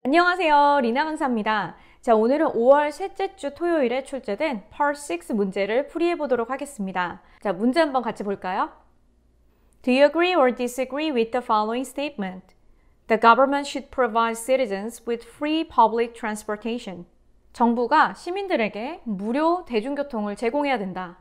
안녕하세요. 리나 강사입니다. 자, 오늘은 5월 셋째 주 토요일에 출제된 Part 6 문제를 풀이해 보도록 하겠습니다. 자, 문제 한번 같이 볼까요? Do you agree or disagree with the following statement? The government should provide citizens with free public transportation. 정부가 시민들에게 무료 대중교통을 제공해야 된다.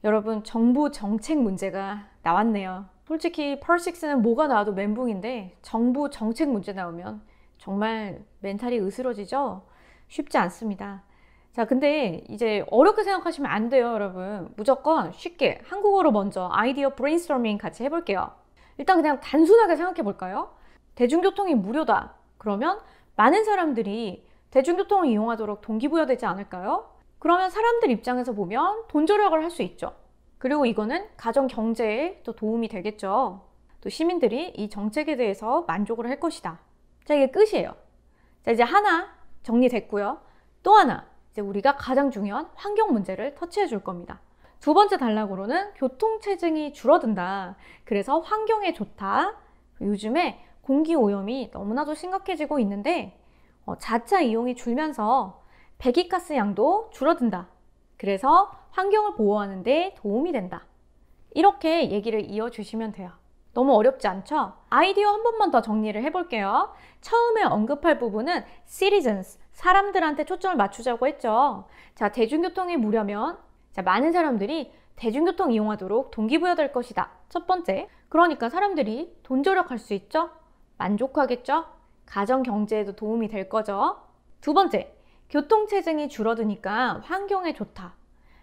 여러분, 정부 정책 문제가 나왔네요. 솔직히 Part 6는 뭐가 나와도 멘붕인데 정부 정책 문제 나오면 정말 멘탈이 으스러지죠? 쉽지 않습니다. 자, 근데 이제 어렵게 생각하시면 안 돼요, 여러분. 무조건 쉽게 한국어로 먼저 아이디어 브레인스토밍 같이 해볼게요. 일단 그냥 단순하게 생각해 볼까요? 대중교통이 무료다. 그러면 많은 사람들이 대중교통을 이용하도록 동기부여되지 않을까요? 그러면 사람들 입장에서 보면 돈 절약을 할 수 있죠. 그리고 이거는 가정 경제에 또 도움이 되겠죠. 또 시민들이 이 정책에 대해서 만족을 할 것이다. 자, 이게 끝이에요. 자, 이제 하나 정리됐고요. 또 하나, 이제 우리가 가장 중요한 환경 문제를 터치해 줄 겁니다. 두 번째 단락으로는 교통체증이 줄어든다. 그래서 환경에 좋다. 요즘에 공기오염이 너무나도 심각해지고 있는데 자차 이용이 줄면서 배기가스 양도 줄어든다. 그래서 환경을 보호하는 데 도움이 된다. 이렇게 얘기를 이어주시면 돼요. 너무 어렵지 않죠? 아이디어 한 번만 더 정리를 해볼게요. 처음에 언급할 부분은 citizens, 사람들한테 초점을 맞추자고 했죠. 자, 대중교통이 무료면 많은 사람들이 대중교통 이용하도록 동기부여될 것이다. 첫 번째, 그러니까 사람들이 돈 절약할 수 있죠? 만족하겠죠? 가정 경제에도 도움이 될 거죠. 두 번째, 교통체증이 줄어드니까 환경에 좋다.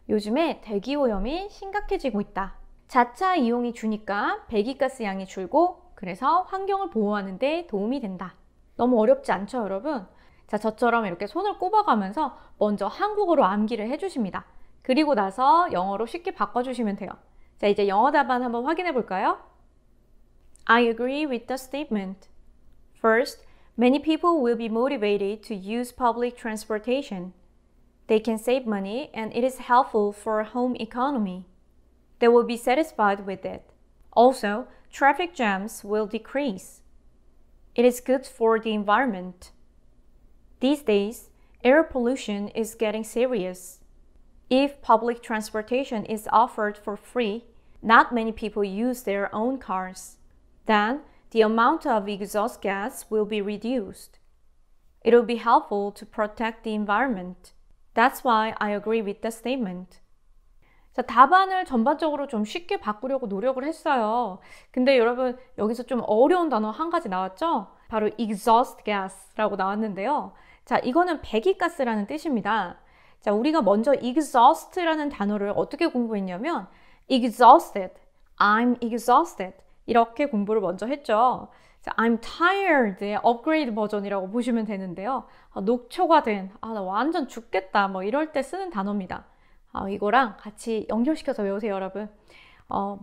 요즘에 대기오염이 심각해지고 있다. 자차 이용이 주니까 배기가스 양이 줄고 그래서 환경을 보호하는 데 도움이 된다. 너무 어렵지 않죠, 여러분? 자, 저처럼 이렇게 손을 꼽아가면서 먼저 한국어로 암기를 해주십니다. 그리고 나서 영어로 쉽게 바꿔주시면 돼요. 자, 이제 영어 답안 한번 확인해 볼까요? I agree with the statement. First, many people will be motivated to use public transportation. They can save money and it is helpful for home economy. They will be satisfied with it. Also, traffic jams will decrease. It is good for the environment. These days, air pollution is getting serious. If public transportation is offered for free, not many people use their own cars. Then, the amount of exhaust gas will be reduced. It will be helpful to protect the environment. That's why I agree with the statement. 자, 답안을 전반적으로 좀 쉽게 바꾸려고 노력을 했어요. 근데 여러분, 여기서 좀 어려운 단어 한 가지 나왔죠? 바로 exhaust gas라고 나왔는데요. 자, 이거는 배기가스라는 뜻입니다. 자, 우리가 먼저 exhaust라는 단어를 어떻게 공부했냐면 exhausted, I'm exhausted 이렇게 공부를 먼저 했죠. 자, I'm tired의 업그레이드 버전이라고 보시면 되는데요. 녹초가 된, 나 완전 죽겠다 뭐 이럴 때 쓰는 단어입니다. 이거랑 같이 연결시켜서 외우세요, 여러분.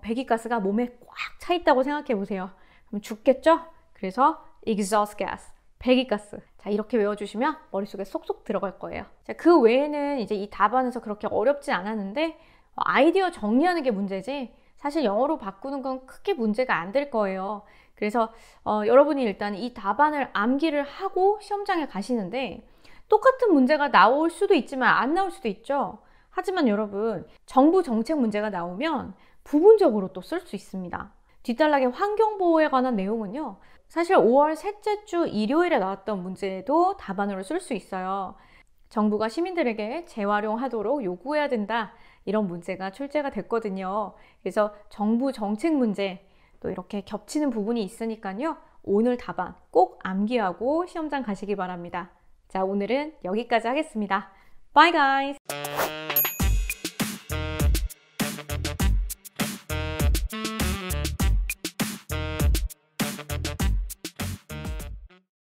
배기가스가 몸에 꽉 차 있다고 생각해 보세요. 그럼 죽겠죠? 그래서 exhaust gas, 배기가스. 자, 이렇게 외워주시면 머릿속에 쏙쏙 들어갈 거예요. 자, 그 외에는 이제 이 답안에서 그렇게 어렵지 않았는데 아이디어 정리하는 게 문제지 사실 영어로 바꾸는 건 크게 문제가 안 될 거예요. 그래서 여러분이 일단 이 답안을 암기를 하고 시험장에 가시는데 똑같은 문제가 나올 수도 있지만 안 나올 수도 있죠. 하지만 여러분, 정부 정책 문제가 나오면 부분적으로 또 쓸 수 있습니다. 뒷단락의 환경보호에 관한 내용은요. 사실 5월 셋째 주 일요일에 나왔던 문제도 답안으로 쓸 수 있어요. 정부가 시민들에게 재활용하도록 요구해야 된다. 이런 문제가 출제가 됐거든요. 그래서 정부 정책 문제 또 이렇게 겹치는 부분이 있으니까요. 오늘 답안 꼭 암기하고 시험장 가시기 바랍니다. 자, 오늘은 여기까지 하겠습니다. Bye guys!